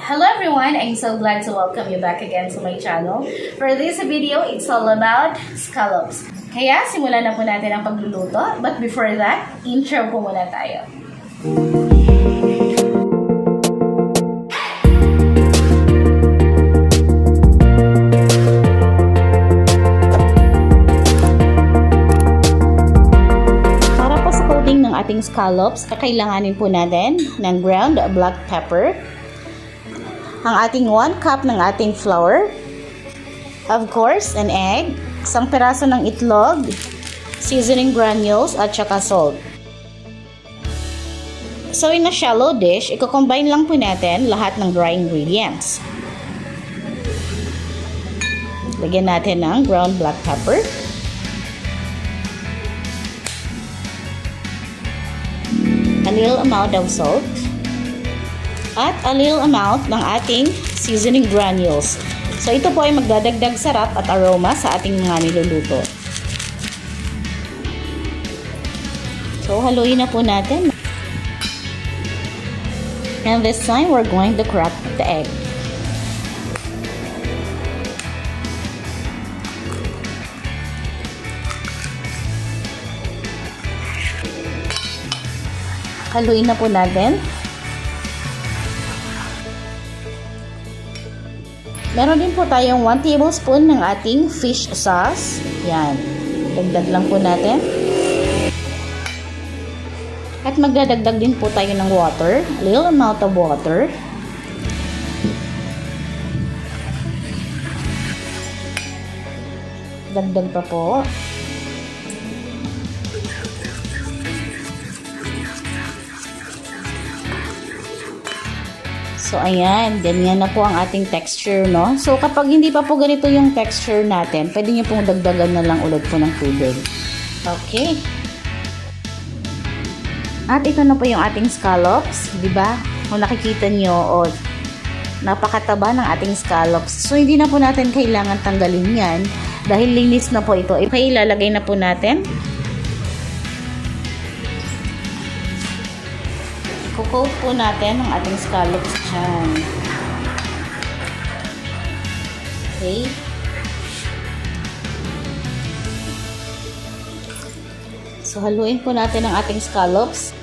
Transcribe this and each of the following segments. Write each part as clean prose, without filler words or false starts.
Hello everyone! I'm so glad to welcome you back again to my channel. For this video, it's all about scallops. Kaya simulan na po natin ang pagluluto. But before that, intro po muna tayo. Para po sa coating ng ating scallops, kakailanganin po natin ng ground black pepper, ang ating 1 cup ng ating flour, of course, an egg, isang peraso ng itlog, seasoning granules, at saka salt. So in a shallow dish, i-combine lang po natin lahat ng dry ingredients. Lagyan natin ng ground black pepper, a little amount of salt, at a little amount ng ating seasoning granules. So ito po ay magdadagdag sarap at aroma sa ating mga niluluto. So haluin na po natin. And this time we're going to crack the egg. Haluin na po natin. Meron din po tayong 1 tablespoon ng ating fish sauce. Yan. Dagdag lang po natin. At magdadagdag din po tayo ng water. A little amount of water. Dagdag pa po. So, ayan. Ganyan na po ang ating texture, no? So, kapag hindi pa po ganito yung texture natin, pwede nyo pong dagdagan na lang ulit po ng tubig. Okay. At ito na po yung ating scallops. Diba? Kung nakikita nyo, napakataba ng ating scallops. So, hindi na po natin kailangan tanggalin yan. Dahil linis na po ito. Okay, ilalagay na po natin. Coat po natin ang ating scallops dyan. Okay. So, haluin po natin ang ating scallops.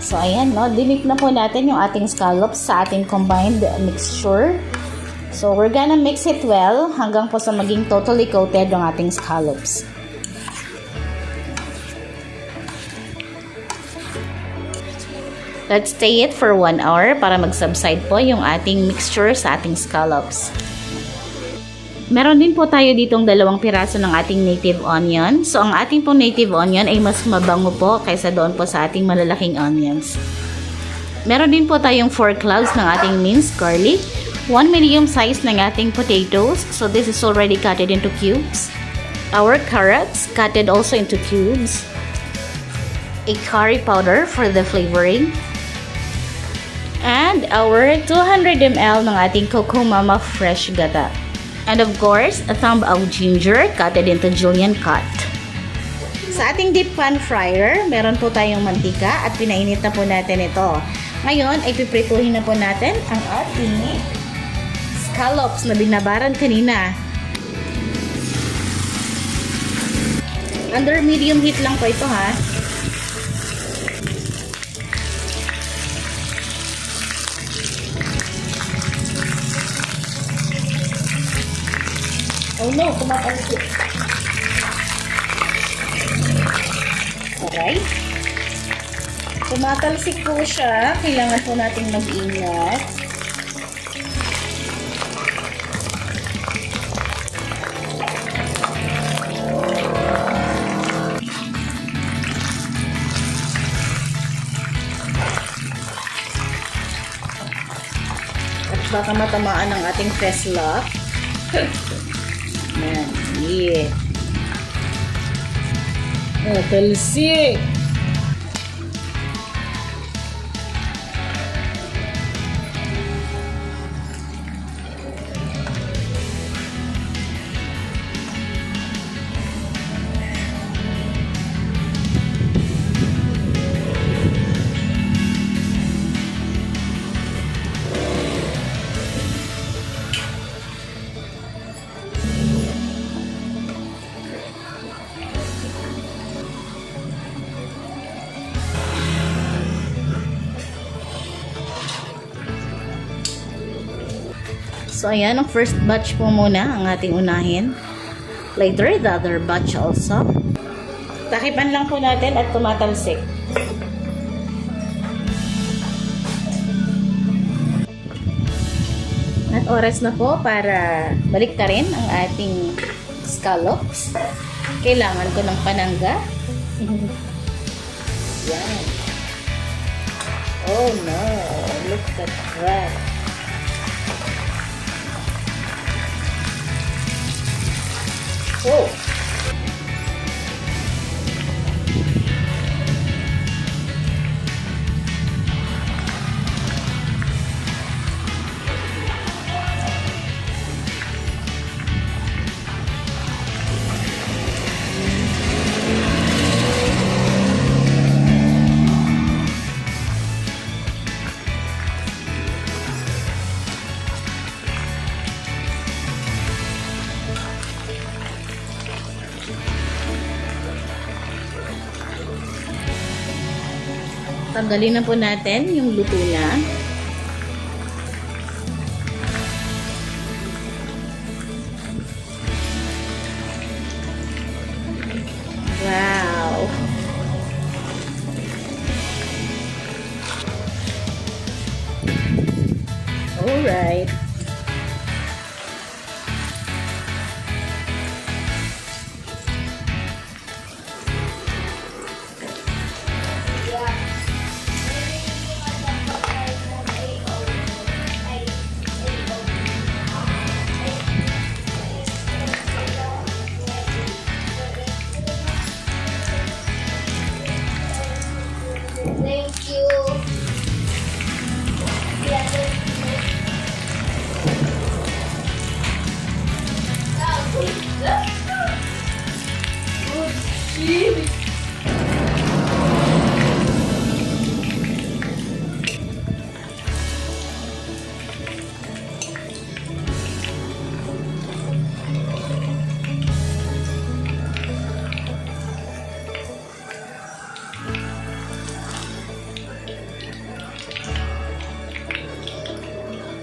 So, ayan, no? Dinik na po natin yung ating scallops sa ating combined mixture. So, we're gonna mix it well hanggang po sa maging totally coated ang ating scallops. Let's stay it for 1 hour para mag-subside po yung ating mixture sa ating scallops. Meron din po tayo ditong 2 piraso ng ating native onion. So, ang ating pong native onion ay mas mabango po kaysa doon po sa ating malalaking onions. Meron din po tayong 4 cloves ng ating minced garlic, 1 medium size ng ating potatoes. So, this is already cutted into cubes. Our carrots, cutted also into cubes. A curry powder for the flavoring. And our 200 ml ng ating Coco Mama Fresh Gata. And of course, a thumb of ginger cutted into julienne cut. Sa ating deep pan fryer, meron po tayong mantika at pinainit na po natin ito. Ngayon, ay piprituhin na po natin ang ating scallops na binabaran kanina. Under medium heat lang po ito, ha. Oh no, kumakalsik. Alright. Kumakalsik po siya. Kailangan po natin mag-ingat. At baka matamaan ang ating fesla. Yan. Yeah. Talsik. So, ayan, ang first batch po muna ang ating unahin. Later, the other batch also. Takipan lang po natin at tumatalsik. At oras na po para baliktarin ang ating scallops. Kailangan ko ng panangga. Yan. Oh no, look at that. Oh. Tanggalin na po natin yung luto na. Wow! Alright. Thank you.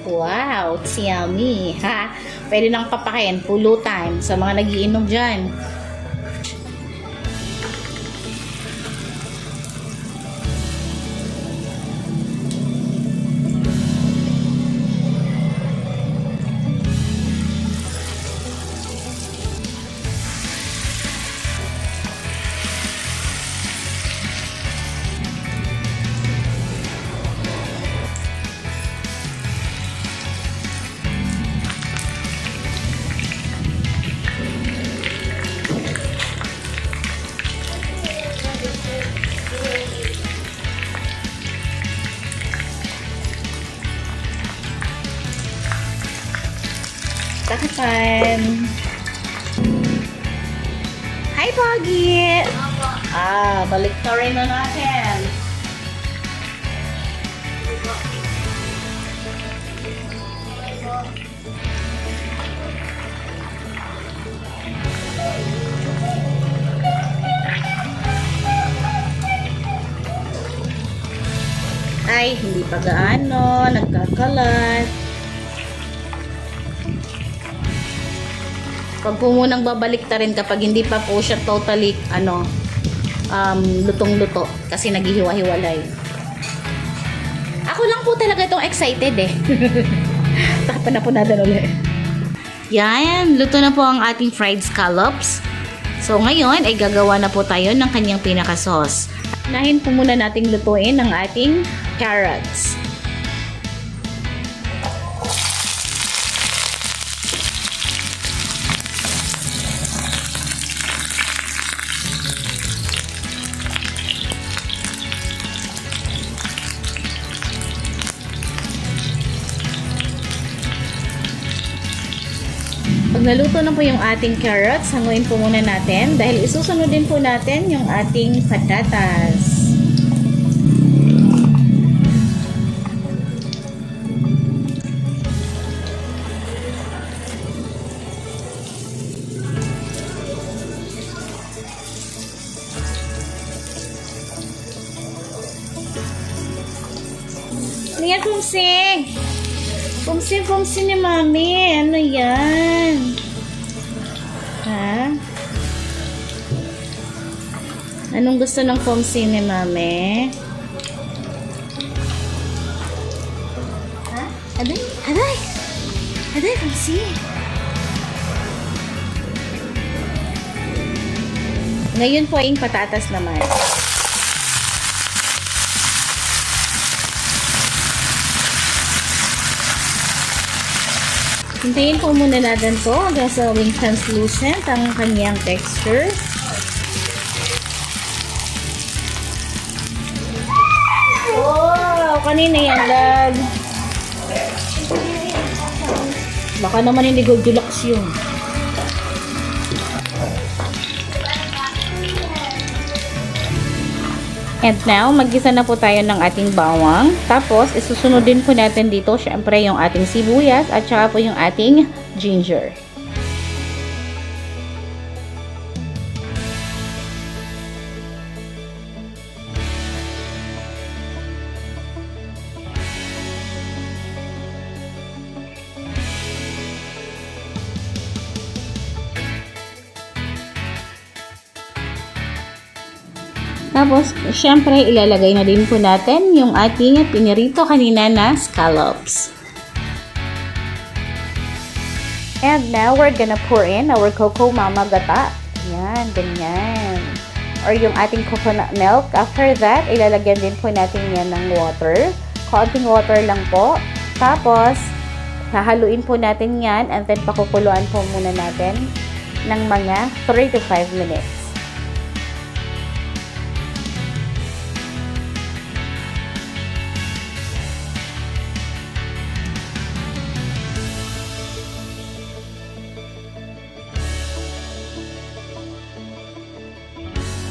Wow, it's yummy. Ha? Pwede nang papakin, pulutan sa mga nagiinom dyan. Takipan. Hi, Pogi! Balik na rin na natin. Ay, hindi pa gaano, nagkakalat. Pag po munang babalik ta rin kapag hindi pa po siya totally, lutong-luto. Kasi naghihiwa-hiwalay. Ako lang po talaga itong excited eh. Takipan na po natin ulit. Yan, luto na po ang ating fried scallops. So ngayon ay gagawa na po tayo ng kanyang pinaka-sauce. Unahin po muna nating lutuin ang ating carrots. Pag naluto na po yung ating carrots, hanguin po muna natin dahil isusunod din po natin yung ating patatas. Lihat kong sing! Pumsi ni Mami. Ano yan? Ha? Anong gusto ng pumsi ni Mami? Ha? Aday? Aday? Aday, pumsi. Ngayon po ay patatas naman. Hintayin po muna natin po hanggang sa wing translucent ang kanyang texture. Wow! Kanina yan, lag. Baka naman hindi Goldilocks yun. And now, mag-gisa na po tayo ng ating bawang. Tapos, isusunod din po natin dito, syempre, yung ating sibuyas at saka po yung ating ginger. Tapos, syempre, ilalagay na din po natin yung ating pinirito kanina na scallops. And now, we're gonna pour in our Coco Mama gata. Yan, ganyan. Or yung ating coconut milk. After that, ilalagyan din po natin yan ng water. Konting water lang po. Tapos, hahaluin po natin yan and then pakukuluan po muna natin ng mga 3 to 5 minutes.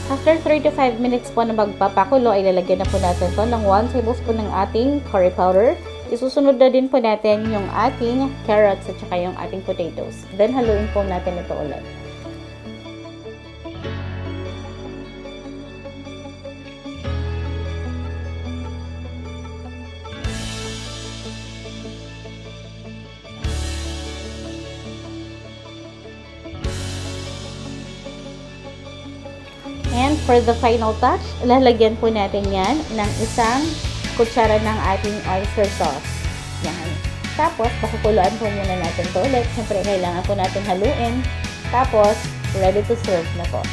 After 3 to 5 minutes po na magpapakulo, ay lalagyan na po natin to ng 1 tablespoon ng ating curry powder. Isusunod na din po natin yung ating carrots at saka yung ating potatoes. Then, haluin po natin ito ulit. And for the final touch, lalagyan po natin yan ng isang kutsara ng ating oyster sauce. Yan. Tapos, pakukuluan po muna natin to ulit. Siyempre, kailangan po natin haluin. Tapos, ready to serve na po.